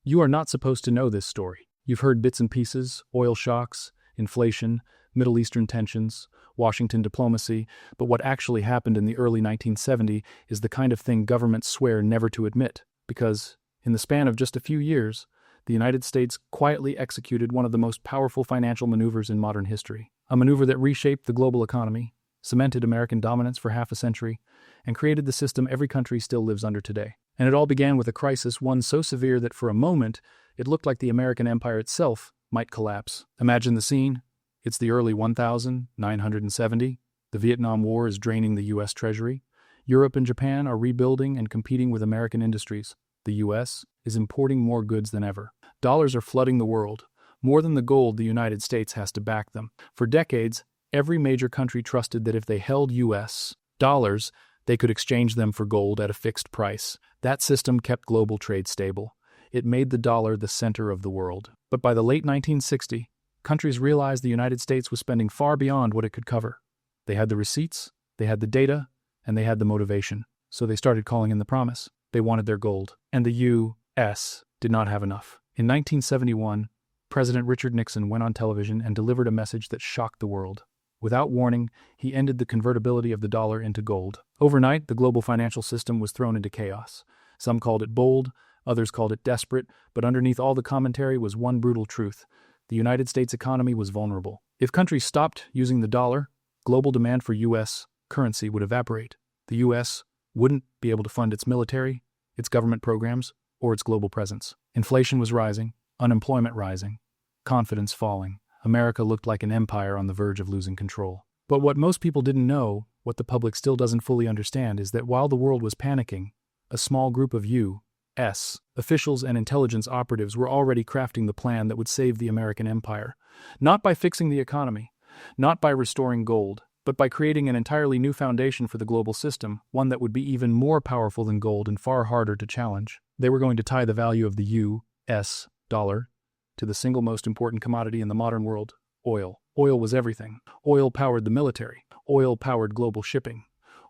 You are not supposed to know this story. You've heard bits and pieces, oil shocks, inflation, Middle Eastern tensions, Washington diplomacy, but what actually happened in the early 1970s is the kind of thing governments swear never to admit, because, in the span of just a few years, the United States quietly executed one of the most powerful financial maneuvers in modern history, a maneuver that reshaped the global economy, cemented American dominance for half a century, and created the system every country still lives under today. And it all began with a crisis, one so severe that for a moment, it looked like the American empire itself might collapse. Imagine the scene. It's the early 1970. The Vietnam War is draining the U.S. Treasury. Europe and Japan are rebuilding and competing with American industries. The U.S. is importing more goods than ever. Dollars are flooding the world. More than the gold, the United States has to back them. For decades, every major country trusted that if they held U.S. dollars, they could exchange them for gold at a fixed price. That system kept global trade stable. It made the dollar the center of the world. But by the late 1960s, countries realized the United States was spending far beyond what it could cover. They had the receipts, they had the data, and they had the motivation. So they started calling in the promise. They wanted their gold. And the U.S. did not have enough. In 1971, President Richard Nixon went on television and delivered a message that shocked the world. Without warning, he ended the convertibility of the dollar into gold. Overnight, the global financial system was thrown into chaos. Some called it bold, others called it desperate, but underneath all the commentary was one brutal truth. The United States economy was vulnerable. If countries stopped using the dollar, global demand for U.S. currency would evaporate. The U.S. wouldn't be able to fund its military, its government programs, or its global presence. Inflation was rising, unemployment rising, confidence falling. America looked like an empire on the verge of losing control. But what most people didn't know, what the public still doesn't fully understand, is that while the world was panicking, a small group of U.S. officials and intelligence operatives were already crafting the plan that would save the American empire. Not by fixing the economy, not by restoring gold, but by creating an entirely new foundation for the global system, one that would be even more powerful than gold and far harder to challenge. They were going to tie the value of the U.S. dollar to the single most important commodity in the modern world, oil. Oil was everything. Oil powered the military. Oil powered global shipping.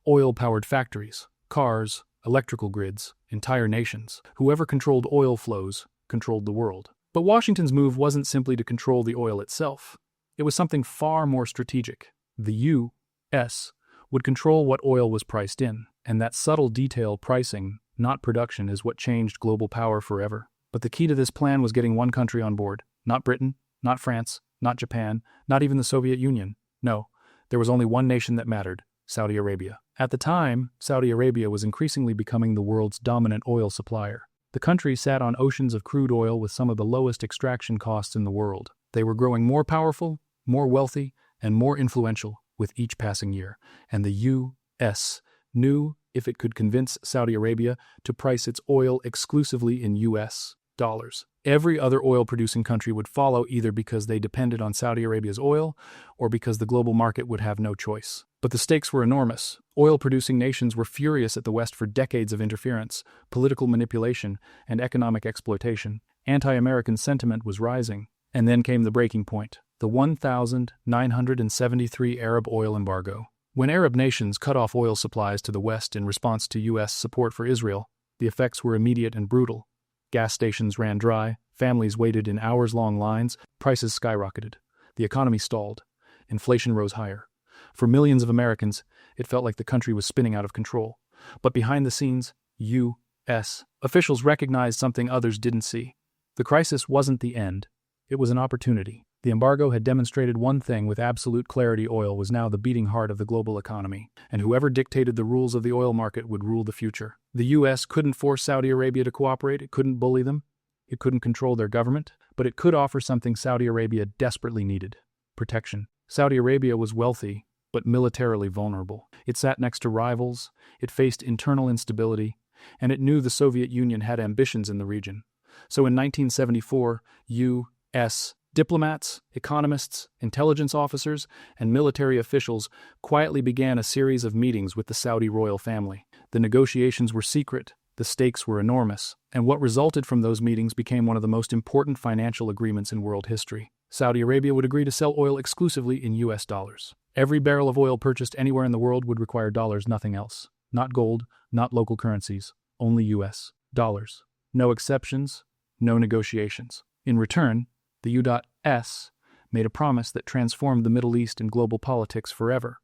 Oil powered factories, cars, electrical grids, entire nations. Whoever controlled oil flows controlled the world. But Washington's move wasn't simply to control the oil itself. It was something far more strategic. The U.S. would control what oil was priced in, and that subtle detail, pricing, not production, is what changed global power forever. But the key to this plan was getting one country on board. Not Britain, not France, not Japan, not even the Soviet Union. No, there was only one nation that mattered: Saudi Arabia. At the time, Saudi Arabia was increasingly becoming the world's dominant oil supplier. The country sat on oceans of crude oil with some of the lowest extraction costs in the world. They were growing more powerful, more wealthy, and more influential with each passing year. And the U.S. knew if it could convince Saudi Arabia to price its oil exclusively in U.S. dollars, every other oil-producing country would follow, either because they depended on Saudi Arabia's oil or because the global market would have no choice. But the stakes were enormous. Oil-producing nations were furious at the West for decades of interference, political manipulation, and economic exploitation. Anti-American sentiment was rising. And then came the breaking point: the 1973 Arab oil embargo. When Arab nations cut off oil supplies to the West in response to U.S. support for Israel, the effects were immediate and brutal. Gas stations ran dry, families waited in hours-long lines, prices skyrocketed. The economy stalled. Inflation rose higher. For millions of Americans, it felt like the country was spinning out of control. But behind the scenes, U.S. officials recognized something others didn't see. The crisis wasn't the end. It was an opportunity. The embargo had demonstrated one thing with absolute clarity: oil was now the beating heart of the global economy, and whoever dictated the rules of the oil market would rule the future. The U.S. couldn't force Saudi Arabia to cooperate, it couldn't bully them, it couldn't control their government, but it could offer something Saudi Arabia desperately needed: protection. Saudi Arabia was wealthy, but militarily vulnerable. It sat next to rivals, it faced internal instability, and it knew the Soviet Union had ambitions in the region. So in 1974, U.S. diplomats, economists, intelligence officers, and military officials quietly began a series of meetings with the Saudi royal family. The negotiations were secret, the stakes were enormous, and what resulted from those meetings became one of the most important financial agreements in world history. Saudi Arabia would agree to sell oil exclusively in U.S. dollars. Every barrel of oil purchased anywhere in the world would require dollars, nothing else. Not gold, not local currencies, only U.S. dollars. No exceptions, no negotiations. In return, the U.S. made a promise that transformed the Middle East and global politics forever.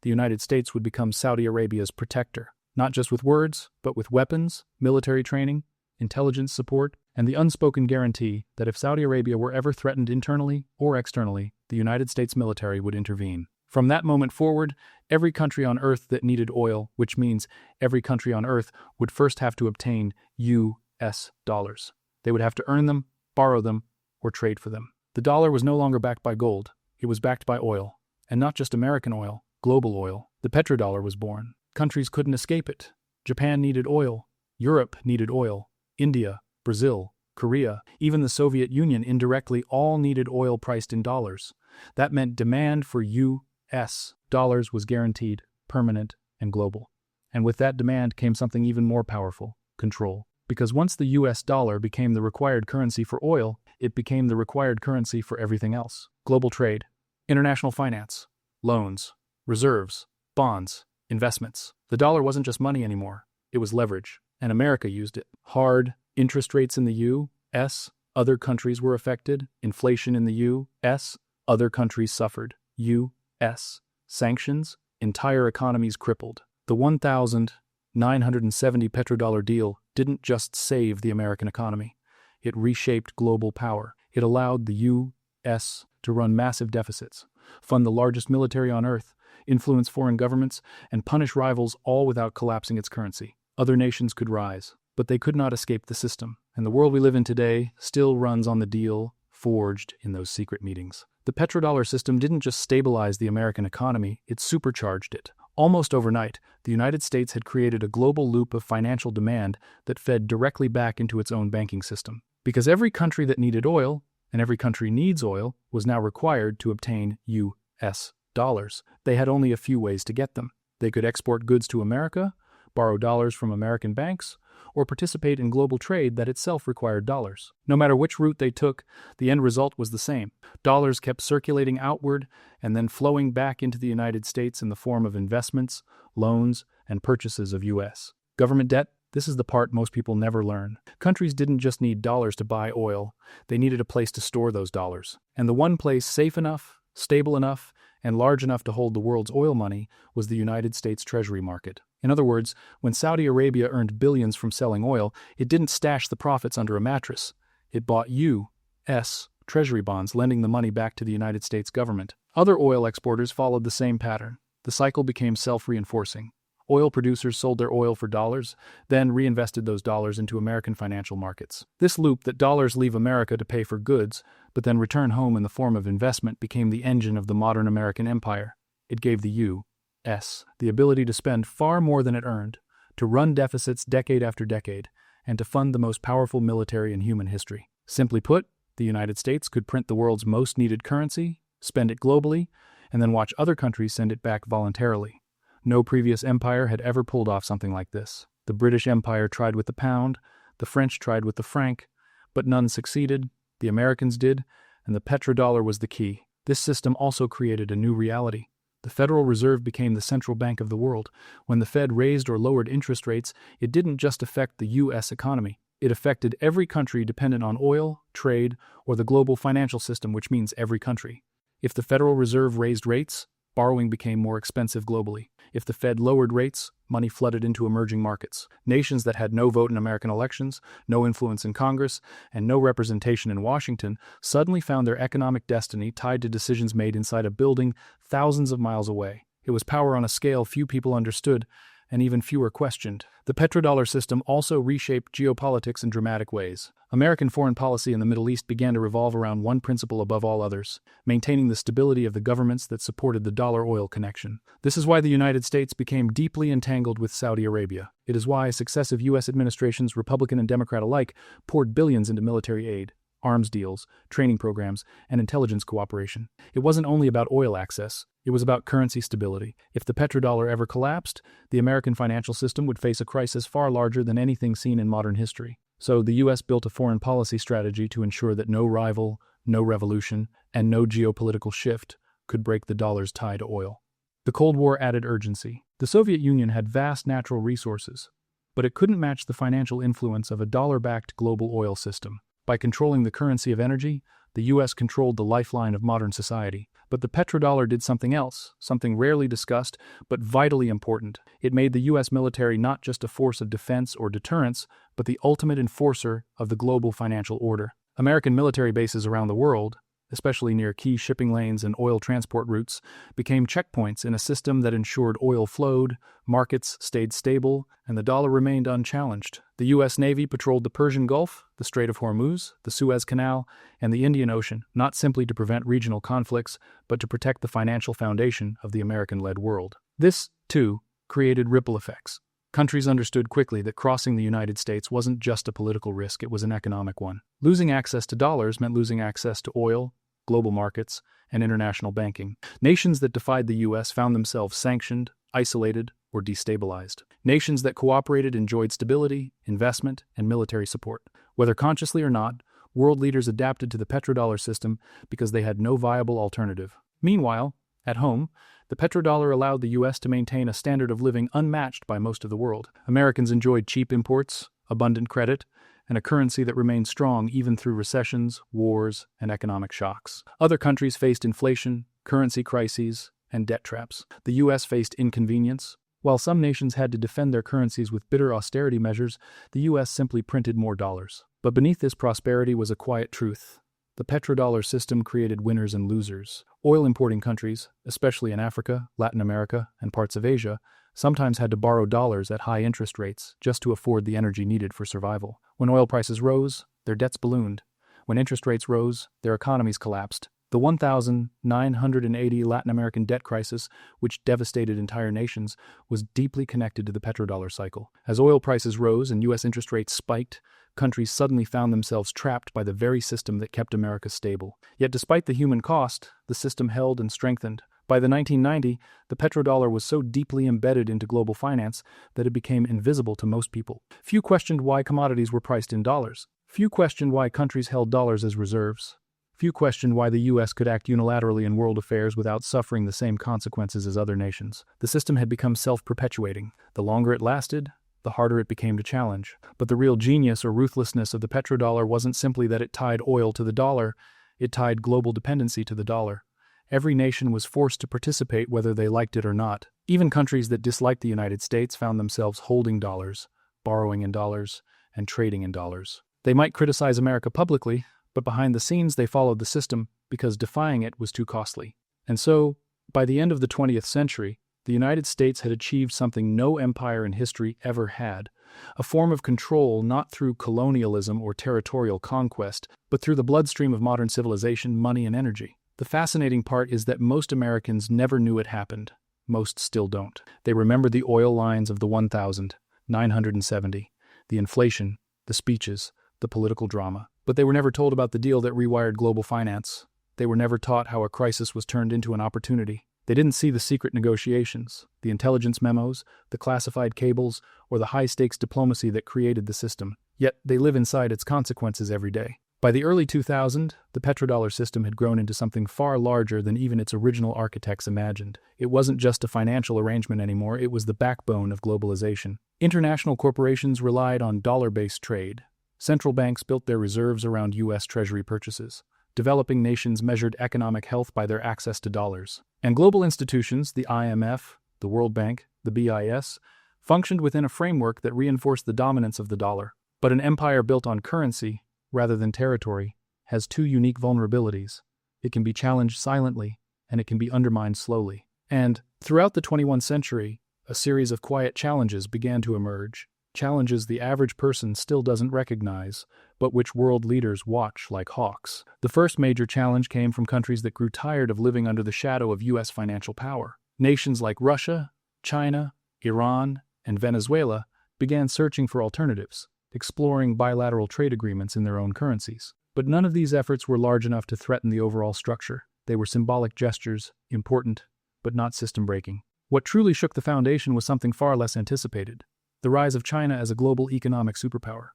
The United States would become Saudi Arabia's protector, not just with words, but with weapons, military training, intelligence support, and the unspoken guarantee that if Saudi Arabia were ever threatened internally or externally, the United States military would intervene. From that moment forward, every country on Earth that needed oil, which means every country on Earth, would first have to obtain U.S. dollars. They would have to earn them, borrow them, or trade for them. The dollar was no longer backed by gold. It was backed by oil. And not just American oil, global oil. The petrodollar was born. Countries couldn't escape it. Japan needed oil. Europe needed oil. India, Brazil, Korea, even the Soviet Union indirectly all needed oil priced in dollars. That meant demand for U.S. dollars was guaranteed, permanent, and global. And with that demand came something even more powerful: control. Because once the U.S. dollar became the required currency for oil, it became the required currency for everything else. Global trade, international finance, loans, reserves, bonds, investments. The dollar wasn't just money anymore. It was leverage. And America used it. Hard interest rates in the U.S., other countries were affected. Inflation in the U.S., other countries suffered. U.S. sanctions, entire economies crippled. The 1,970 petrodollar deal didn't just save the American economy. It reshaped global power. It allowed the U.S. to run massive deficits, fund the largest military on Earth, influence foreign governments, and punish rivals, all without collapsing its currency. Other nations could rise, but they could not escape the system, and the world we live in today still runs on the deal forged in those secret meetings. The petrodollar system didn't just stabilize the American economy, it supercharged it. Almost overnight, the United States had created a global loop of financial demand that fed directly back into its own banking system. Because every country that needed oil, and every country needs oil, was now required to obtain U.S. dollars. They had only a few ways to get them. They could export goods to America, borrow dollars from American banks, or participate in global trade that itself required dollars. No matter which route they took, the end result was the same. Dollars kept circulating outward and then flowing back into the United States in the form of investments, loans, and purchases of U.S. government debt. This is the part most people never learn. Countries didn't just need dollars to buy oil, they needed a place to store those dollars. And the one place safe enough, stable enough, and large enough to hold the world's oil money was the United States Treasury market. In other words, when Saudi Arabia earned billions from selling oil, it didn't stash the profits under a mattress. It bought U.S. Treasury bonds, lending the money back to the United States government. Other oil exporters followed the same pattern. The cycle became self-reinforcing. Oil producers sold their oil for dollars, then reinvested those dollars into American financial markets. This loop that dollars leave America to pay for goods, but then return home in the form of investment, became the engine of the modern American empire. It gave the U.S. the ability to spend far more than it earned, to run deficits decade after decade, and to fund the most powerful military in human history. Simply put, the United States could print the world's most needed currency, spend it globally, and then watch other countries send it back voluntarily. No previous empire had ever pulled off something like this. The British Empire tried with the pound, the French tried with the franc, but none succeeded. The Americans did, and the petrodollar was the key. This system also created a new reality. The Federal Reserve became the central bank of the world. When the Fed raised or lowered interest rates, it didn't just affect the U.S. economy. It affected every country dependent on oil, trade, or the global financial system, which means every country. If the Federal Reserve raised rates, borrowing became more expensive globally. If the Fed lowered rates, money flooded into emerging markets. Nations that had no vote in American elections, no influence in Congress, and no representation in Washington suddenly found their economic destiny tied to decisions made inside a building thousands of miles away. It was power on a scale few people understood, and even fewer questioned. The petrodollar system also reshaped geopolitics in dramatic ways. American foreign policy in the Middle East began to revolve around one principle above all others: maintaining the stability of the governments that supported the dollar-oil connection. This is why the United States became deeply entangled with Saudi Arabia. It is why successive U.S. administrations, Republican and Democrat alike, poured billions into military aid, arms deals, training programs, and intelligence cooperation. It wasn't only about oil access, it was about currency stability. If the petrodollar ever collapsed, the American financial system would face a crisis far larger than anything seen in modern history. So the U.S. built a foreign policy strategy to ensure that no rival, no revolution, and no geopolitical shift could break the dollar's tie to oil. The Cold War added urgency. The Soviet Union had vast natural resources, but it couldn't match the financial influence of a dollar-backed global oil system. By controlling the currency of energy, the U.S. controlled the lifeline of modern society. But the petrodollar did something else, something rarely discussed, but vitally important. It made the U.S. military not just a force of defense or deterrence, but the ultimate enforcer of the global financial order. American military bases around the world, especially near key shipping lanes and oil transport routes, became checkpoints in a system that ensured oil flowed, markets stayed stable, and the dollar remained unchallenged. The U.S. Navy patrolled the Persian Gulf, the Strait of Hormuz, the Suez Canal, and the Indian Ocean, not simply to prevent regional conflicts, but to protect the financial foundation of the American-led world. This, too, created ripple effects. Countries understood quickly that crossing the United States wasn't just a political risk, it was an economic one. Losing access to dollars meant losing access to oil, global markets, and international banking. Nations that defied the U.S. found themselves sanctioned, isolated, or destabilized. Nations that cooperated enjoyed stability, investment, and military support. Whether consciously or not, world leaders adapted to the petrodollar system because they had no viable alternative. Meanwhile, at home, the petrodollar allowed the U.S. to maintain a standard of living unmatched by most of the world. Americans enjoyed cheap imports, abundant credit, and a currency that remained strong even through recessions, wars, and economic shocks. Other countries faced inflation, currency crises, and debt traps. The U.S. faced inconvenience. While some nations had to defend their currencies with bitter austerity measures, the U.S. simply printed more dollars. But beneath this prosperity was a quiet truth. The petrodollar system created winners and losers. Oil-importing countries, especially in Africa, Latin America, and parts of Asia, sometimes had to borrow dollars at high interest rates just to afford the energy needed for survival. When oil prices rose, their debts ballooned. When interest rates rose, their economies collapsed. The 1980 Latin American debt crisis, which devastated entire nations, was deeply connected to the petrodollar cycle. As oil prices rose and U.S. interest rates spiked, countries suddenly found themselves trapped by the very system that kept America stable. Yet despite the human cost, the system held and strengthened. By the 1990s, the petrodollar was so deeply embedded into global finance that it became invisible to most people. Few questioned why commodities were priced in dollars. Few questioned why countries held dollars as reserves. Few questioned why the U.S. could act unilaterally in world affairs without suffering the same consequences as other nations. The system had become self-perpetuating. The longer it lasted, the harder it became to challenge. But the real genius or ruthlessness of the petrodollar wasn't simply that it tied oil to the dollar, it tied global dependency to the dollar. Every nation was forced to participate whether they liked it or not. Even countries that disliked the United States found themselves holding dollars, borrowing in dollars, and trading in dollars. They might criticize America publicly, but behind the scenes they followed the system because defying it was too costly. And so, by the end of the 20th century, the United States had achieved something no empire in history ever had, a form of control not through colonialism or territorial conquest, but through the bloodstream of modern civilization, money, and energy. The fascinating part is that most Americans never knew it happened. Most still don't. They remember the oil lines of the 1970, the inflation, the speeches, the political drama. But they were never told about the deal that rewired global finance. They were never taught how a crisis was turned into an opportunity. They didn't see the secret negotiations, the intelligence memos, the classified cables, or the high-stakes diplomacy that created the system. Yet they live inside its consequences every day. By the early 2000s, the petrodollar system had grown into something far larger than even its original architects imagined. It wasn't just a financial arrangement anymore, it was the backbone of globalization. International corporations relied on dollar-based trade. Central banks built their reserves around U.S. Treasury purchases. Developing nations measured economic health by their access to dollars. And global institutions, the IMF, the World Bank, the BIS, functioned within a framework that reinforced the dominance of the dollar. But an empire built on currency, rather than territory, has two unique vulnerabilities. It can be challenged silently, and it can be undermined slowly. And, throughout the 21st century, a series of quiet challenges began to emerge. Challenges the average person still doesn't recognize, but which world leaders watch like hawks. The first major challenge came from countries that grew tired of living under the shadow of U.S. financial power. Nations like Russia, China, Iran, and Venezuela began searching for alternatives, exploring bilateral trade agreements in their own currencies. But none of these efforts were large enough to threaten the overall structure. They were symbolic gestures, important, but not system-breaking. What truly shook the foundation was something far less anticipated: the rise of China as a global economic superpower.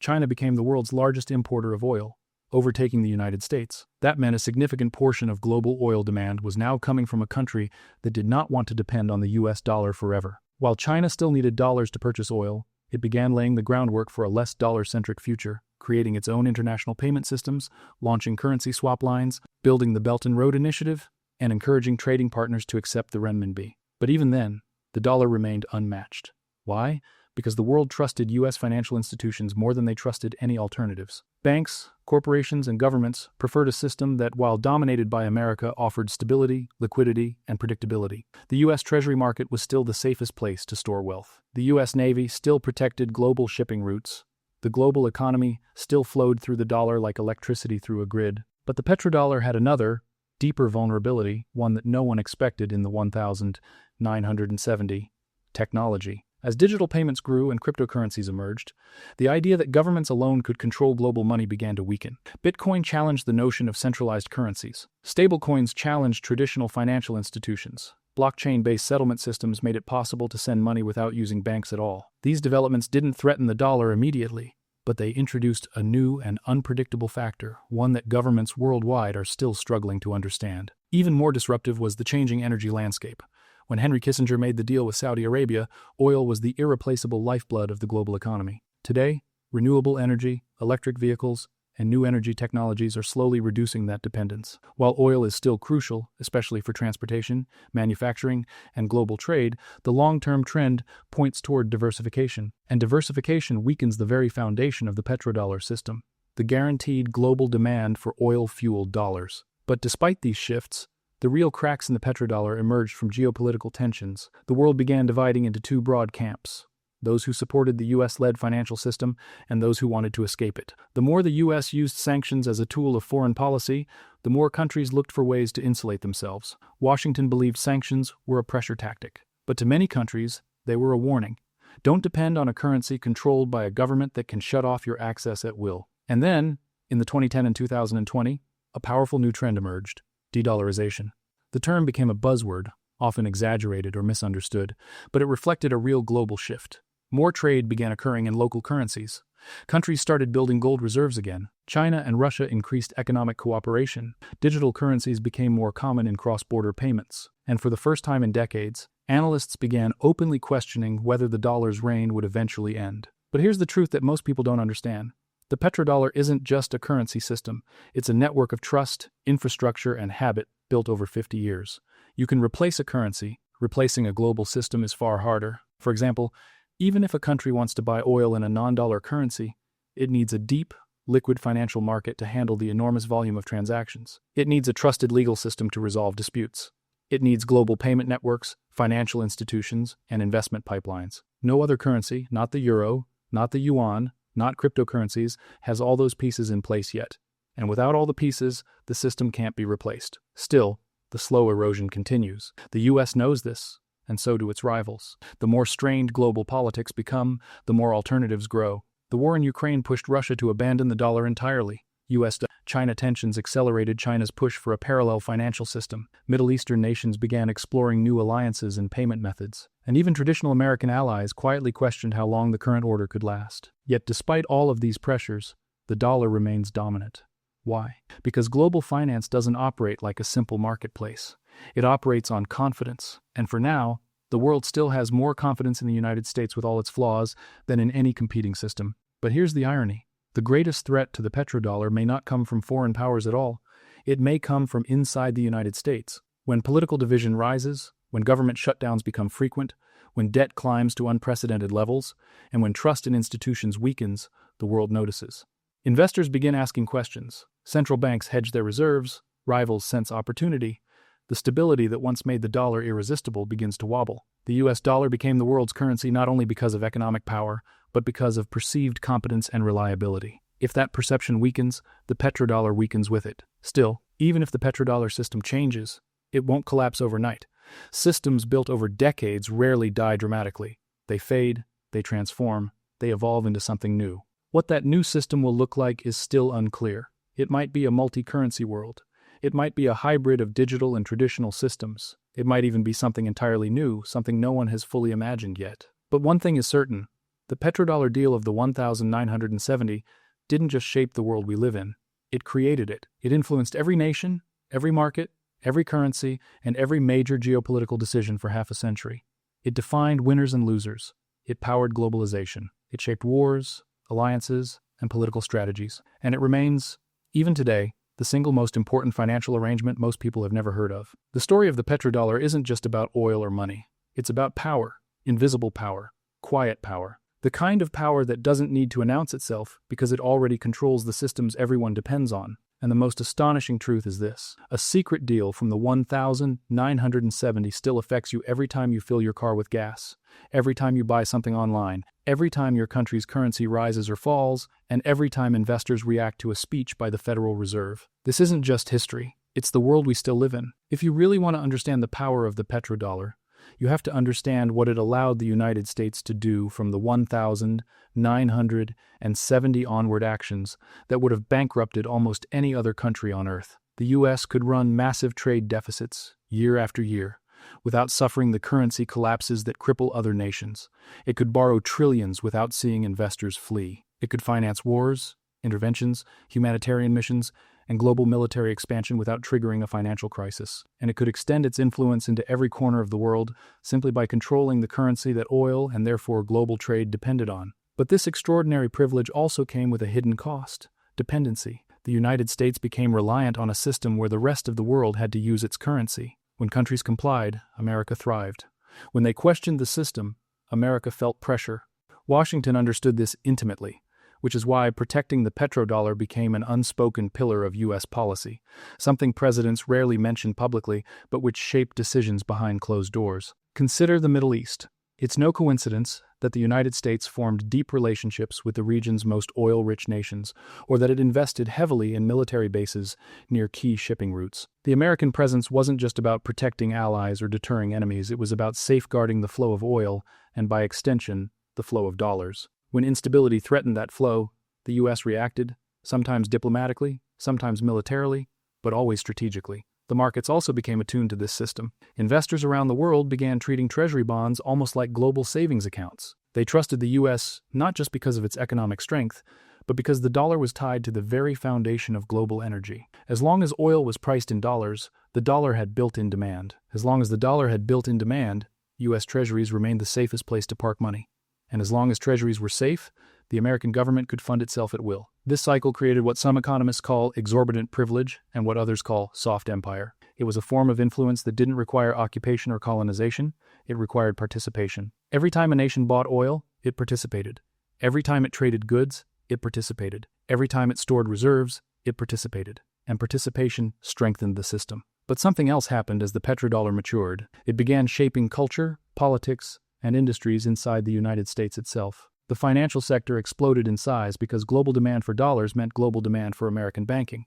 China became the world's largest importer of oil, overtaking the United States. That meant a significant portion of global oil demand was now coming from a country that did not want to depend on the US dollar forever. While China still needed dollars to purchase oil, it began laying the groundwork for a less dollar-centric future. creating its own international payment systems, launching currency swap lines, building the Belt and Road Initiative, and encouraging trading partners to accept the renminbi. But even then, the dollar remained unmatched. Why? Because the world trusted U.S. financial institutions more than they trusted any alternatives. Banks, corporations, and governments preferred a system that, while dominated by America, offered stability, liquidity, and predictability. The U.S. Treasury market was still the safest place to store wealth. The U.S. Navy still protected global shipping routes. The global economy still flowed through the dollar like electricity through a grid. But the petrodollar had another, deeper vulnerability, one that no one expected in the 1970 technology. As digital payments grew and cryptocurrencies emerged, the idea that governments alone could control global money began to weaken. Bitcoin challenged the notion of centralized currencies. Stablecoins challenged traditional financial institutions. Blockchain-based settlement systems made it possible to send money without using banks at all. These developments didn't threaten the dollar immediately, but they introduced a new and unpredictable factor, one that governments worldwide are still struggling to understand. Even more disruptive was the changing energy landscape. When Henry Kissinger made the deal with Saudi Arabia, oil was the irreplaceable lifeblood of the global economy. Today, renewable energy, electric vehicles, and new energy technologies are slowly reducing that dependence. While oil is still crucial, especially for transportation, manufacturing, and global trade, the long-term trend points toward diversification, and diversification weakens the very foundation of the petrodollar system, the guaranteed global demand for oil-fueled dollars. But despite these shifts, the real cracks in the petrodollar emerged from geopolitical tensions. The world began dividing into two broad camps: those who supported the U.S.-led financial system and those who wanted to escape it. The more the U.S. used sanctions as a tool of foreign policy, the more countries looked for ways to insulate themselves. Washington believed sanctions were a pressure tactic, but to many countries, they were a warning. Don't depend on a currency controlled by a government that can shut off your access at will. And then, in the 2010 and 2020, a powerful new trend emerged: de-dollarization. The term became a buzzword, often exaggerated or misunderstood, but it reflected a real global shift. More trade began occurring in local currencies. Countries started building gold reserves again. China and Russia increased economic cooperation. Digital currencies became more common in cross-border payments. And for the first time in decades, analysts began openly questioning whether the dollar's reign would eventually end. But here's the truth that most people don't understand. The petrodollar isn't just a currency system. It's a network of trust, infrastructure, and habit built over 50 years. You can replace a currency. Replacing a global system is far harder. For example, even if a country wants to buy oil in a non-dollar currency, it needs a deep, liquid financial market to handle the enormous volume of transactions. It needs a trusted legal system to resolve disputes. It needs global payment networks, financial institutions, and investment pipelines. No other currency, not the euro, not the yuan, not cryptocurrencies, has all those pieces in place yet. And without all the pieces, the system can't be replaced. Still, the slow erosion continues. The U.S. knows this, and so do its rivals. The more strained global politics become, the more alternatives grow. The war in Ukraine pushed Russia to abandon the dollar entirely. U.S.-China tensions accelerated China's push for a parallel financial system. Middle Eastern nations began exploring new alliances and payment methods. And even traditional American allies quietly questioned how long the current order could last. Yet despite all of these pressures, the dollar remains dominant. Why? Because global finance doesn't operate like a simple marketplace. It operates on confidence, and for now, the world still has more confidence in the United States with all its flaws than in any competing system. But here's the irony. The greatest threat to the petrodollar may not come from foreign powers at all. It may come from inside the United States. When political division rises, when government shutdowns become frequent, when debt climbs to unprecedented levels, and when trust in institutions weakens, the world notices. Investors begin asking questions. Central banks hedge their reserves. Rivals sense opportunity. The stability that once made the dollar irresistible begins to wobble. The US dollar became the world's currency not only because of economic power, but because of perceived competence and reliability. If that perception weakens, the petrodollar weakens with it. Still, even if the petrodollar system changes, it won't collapse overnight. Systems built over decades rarely die dramatically. They fade, they transform, they evolve into something new. What that new system will look like is still unclear. It might be a multi-currency world. It might be a hybrid of digital and traditional systems. It might even be something entirely new, something no one has fully imagined yet. But one thing is certain. The petrodollar deal of the 1970 didn't just shape the world we live in. It created it. It influenced every nation, every market, every currency, and every major geopolitical decision for half a century. It defined winners and losers. It powered globalization. It shaped wars, alliances, and political strategies. And it remains, even today, the single most important financial arrangement most people have never heard of. The story of the petrodollar isn't just about oil or money. It's about power, invisible power, quiet power. The kind of power that doesn't need to announce itself because it already controls the systems everyone depends on. And the most astonishing truth is this: a secret deal from the 1970 still affects you every time you fill your car with gas, every time you buy something online, every time your country's currency rises or falls, and every time investors react to a speech by the Federal Reserve. This isn't just history, it's the world we still live in. If you really want to understand the power of the petrodollar, you have to understand what it allowed the United States to do from the 1970 onward actions that would have bankrupted almost any other country on Earth. The U.S. could run massive trade deficits year after year without suffering the currency collapses that cripple other nations. It could borrow trillions without seeing investors flee. It could finance wars, interventions, humanitarian missions, and global military expansion without triggering a financial crisis. And it could extend its influence into every corner of the world simply by controlling the currency that oil and therefore global trade depended on. But this extraordinary privilege also came with a hidden cost: dependency. The United States became reliant on a system where the rest of the world had to use its currency. When countries complied, America thrived. When they questioned the system, America felt pressure. Washington understood this intimately, which is why protecting the petrodollar became an unspoken pillar of U.S. policy, something presidents rarely mention publicly, but which shaped decisions behind closed doors. Consider the Middle East. It's no coincidence that the United States formed deep relationships with the region's most oil-rich nations, or that it invested heavily in military bases near key shipping routes. The American presence wasn't just about protecting allies or deterring enemies, it was about safeguarding the flow of oil, and by extension, the flow of dollars. When instability threatened that flow, the U.S. reacted, sometimes diplomatically, sometimes militarily, but always strategically. The markets also became attuned to this system. Investors around the world began treating treasury bonds almost like global savings accounts. They trusted the U.S. not just because of its economic strength, but because the dollar was tied to the very foundation of global energy. As long as oil was priced in dollars, the dollar had built-in demand. As long as the dollar had built-in demand, U.S. treasuries remained the safest place to park money. And as long as treasuries were safe, the American government could fund itself at will. This cycle created what some economists call exorbitant privilege and what others call soft empire. It was a form of influence that didn't require occupation or colonization, it required participation. Every time a nation bought oil, it participated. Every time it traded goods, it participated. Every time it stored reserves, it participated. And participation strengthened the system. But something else happened as the petrodollar matured. It began shaping culture, politics, and industries inside the United States itself. The financial sector exploded in size because global demand for dollars meant global demand for American banking.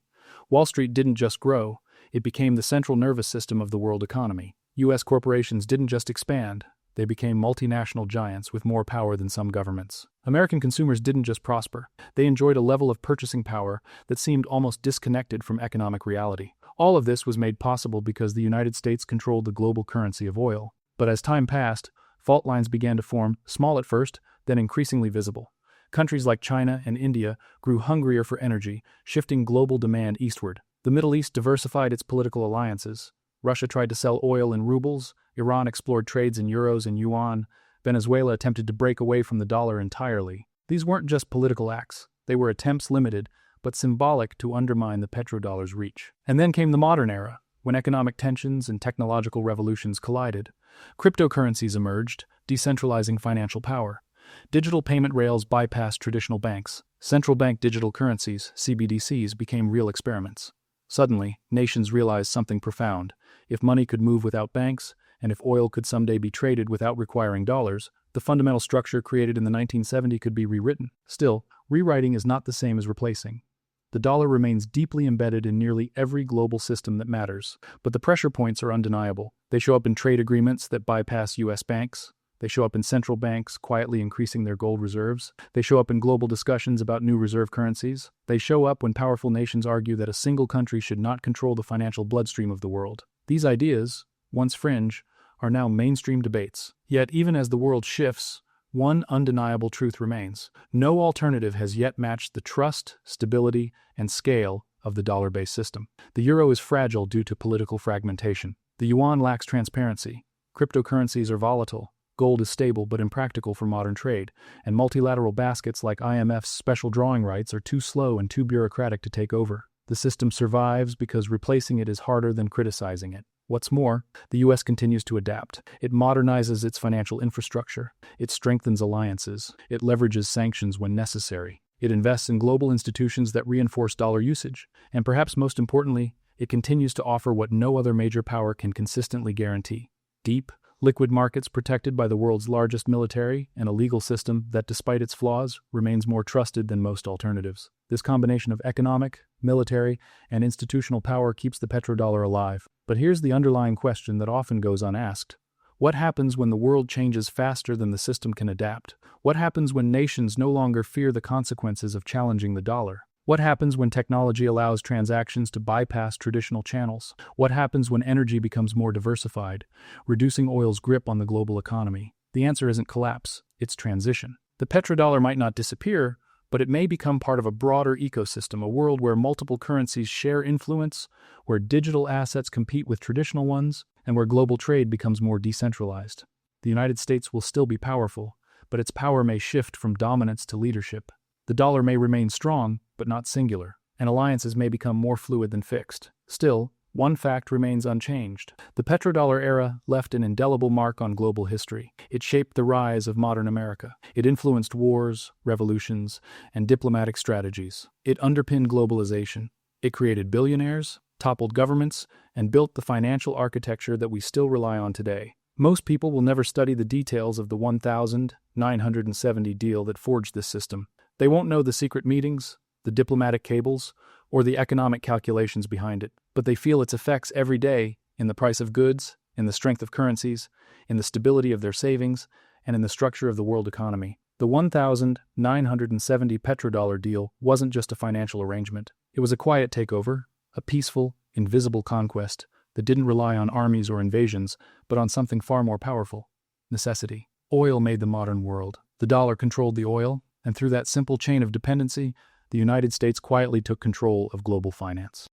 Wall Street didn't just grow, it became the central nervous system of the world economy. U.S. corporations didn't just expand, they became multinational giants with more power than some governments. American consumers didn't just prosper, they enjoyed a level of purchasing power that seemed almost disconnected from economic reality. All of this was made possible because the United States controlled the global currency of oil. But as time passed, fault lines began to form, small at first, then increasingly visible. Countries like China and India grew hungrier for energy, shifting global demand eastward. The Middle East diversified its political alliances. Russia tried to sell oil in rubles, Iran explored trades in euros and yuan, Venezuela attempted to break away from the dollar entirely. These weren't just political acts, they were attempts limited, but symbolic to undermine the petrodollar's reach. And then came the modern era, when economic tensions and technological revolutions collided. Cryptocurrencies emerged, decentralizing financial power. Digital payment rails bypassed traditional banks. Central bank digital currencies, CBDCs, became real experiments. Suddenly, nations realized something profound. If money could move without banks, and if oil could someday be traded without requiring dollars, the fundamental structure created in the 1970s could be rewritten. Still, rewriting is not the same as replacing. The dollar remains deeply embedded in nearly every global system that matters, but the pressure points are undeniable. They show up in trade agreements that bypass U.S. banks. They show up in central banks quietly increasing their gold reserves. They show up in global discussions about new reserve currencies. They show up when powerful nations argue that a single country should not control the financial bloodstream of the world. These ideas, once fringe, are now mainstream debates. Yet even as the world shifts, one undeniable truth remains. No alternative has yet matched the trust, stability, and scale of the dollar-based system. The euro is fragile due to political fragmentation. The yuan lacks transparency. Cryptocurrencies are volatile. Gold is stable but impractical for modern trade, and multilateral baskets like IMF's special drawing rights are too slow and too bureaucratic to take over. The system survives because replacing it is harder than criticizing it. What's more, the U.S. continues to adapt. It modernizes its financial infrastructure. It strengthens alliances. It leverages sanctions when necessary. It invests in global institutions that reinforce dollar usage. And perhaps most importantly, it continues to offer what no other major power can consistently guarantee: deep, liquid markets protected by the world's largest military and a legal system that, despite its flaws, remains more trusted than most alternatives. This combination of economic, military, and institutional power keeps the petrodollar alive. But here's the underlying question that often goes unasked. What happens when the world changes faster than the system can adapt? What happens when nations no longer fear the consequences of challenging the dollar? What happens when technology allows transactions to bypass traditional channels? What happens when energy becomes more diversified, reducing oil's grip on the global economy? The answer isn't collapse, it's transition. The petrodollar might not disappear, but it may become part of a broader ecosystem, a world where multiple currencies share influence, where digital assets compete with traditional ones, and where global trade becomes more decentralized. The United States will still be powerful, but its power may shift from dominance to leadership. The dollar may remain strong, but not singular, and alliances may become more fluid than fixed. Still, one fact remains unchanged. The petrodollar era left an indelible mark on global history. It shaped the rise of modern America. It influenced wars, revolutions, and diplomatic strategies. It underpinned globalization. It created billionaires, toppled governments, and built the financial architecture that we still rely on today. Most people will never study the details of the 1,970 deal that forged this system. They won't know the secret meetings, the diplomatic cables, or the economic calculations behind it, but they feel its effects every day in the price of goods, in the strength of currencies, in the stability of their savings, and in the structure of the world economy. The 1,970 petrodollar deal wasn't just a financial arrangement. It was a quiet takeover, a peaceful, invisible conquest that didn't rely on armies or invasions, but on something far more powerful: necessity. Oil made the modern world. The dollar controlled the oil, and through that simple chain of dependency, the United States quietly took control of global finance.